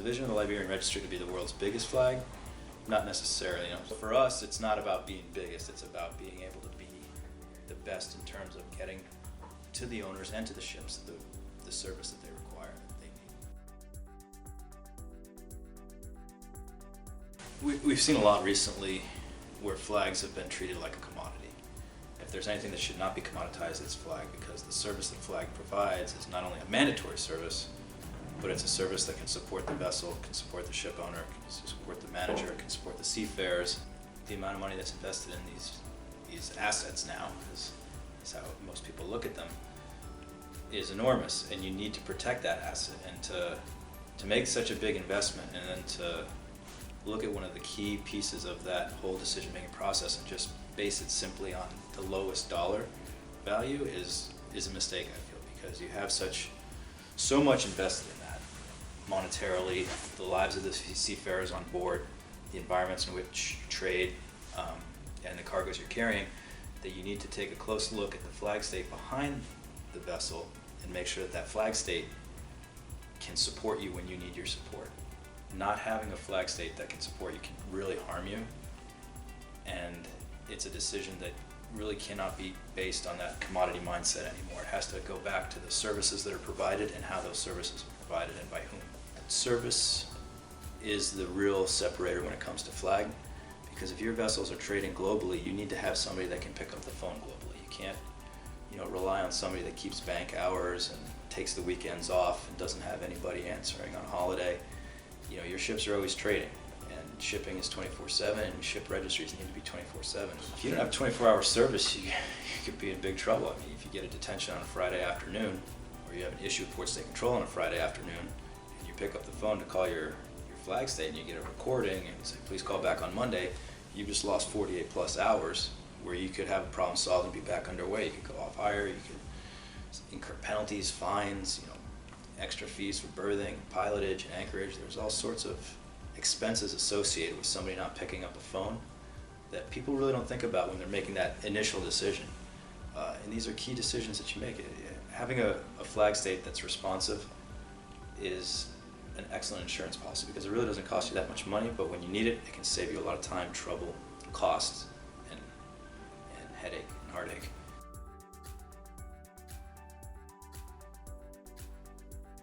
the vision of the Liberian Registry to be the world's biggest flag? Not necessarily. For us, it's not about being biggest. It's about being able to be the best in terms of getting to the owners and to the ships the service that they require, that they need. We've seen a lot recently where flags have been treated like a commodity. If there's anything that should not be commoditized, it's flag, because the service that flag provides is not only a mandatory service, but it's a service that can support the vessel, can support the ship owner, can support the manager, can support the seafarers. The amount of money that's invested in these assets now, is how most people look at them, is enormous, and you need to protect that asset. And to make such a big investment and then to look at one of the key pieces of that whole decision-making process and just base it simply on the lowest dollar value is a mistake, I feel, because you have so much invested in that, monetarily, the lives of the seafarers on board, the environments in which you trade, and the cargoes you're carrying, that you need to take a close look at the flag state behind the vessel and make sure that that flag state can support you when you need your support. Not having a flag state that can support you can really harm you, and it's a decision that really cannot be based on that commodity mindset anymore. It has to go back to the services that are provided and how those services are provided and by whom. Service is the real separator when it comes to flag, because if your vessels are trading globally, you need to have somebody that can pick up the phone globally. You can't, rely on somebody that keeps bank hours and takes the weekends off and doesn't have anybody answering on holiday. Your ships are always trading, and shipping is 24/7, and ship registries need to be 24/7. If you don't have 24-hour service, you could be in big trouble. I mean, if you get a detention on a Friday afternoon, or you have an issue with port state control on a Friday afternoon, and you pick up the phone to call your flag state and you get a recording and you say, please call back on Monday, you've just lost 48 plus hours where you could have a problem solved and be back underway. You could go off hire, you could incur penalties, fines, extra fees for berthing, pilotage, and anchorage. There's all sorts of expenses associated with somebody not picking up the phone that people really don't think about when they're making that initial decision. And these are key decisions that you make. Having a flag state that's responsive is an excellent insurance policy, because it really doesn't cost you that much money, but when you need it, it can save you a lot of time, trouble, costs, and headache and heartache.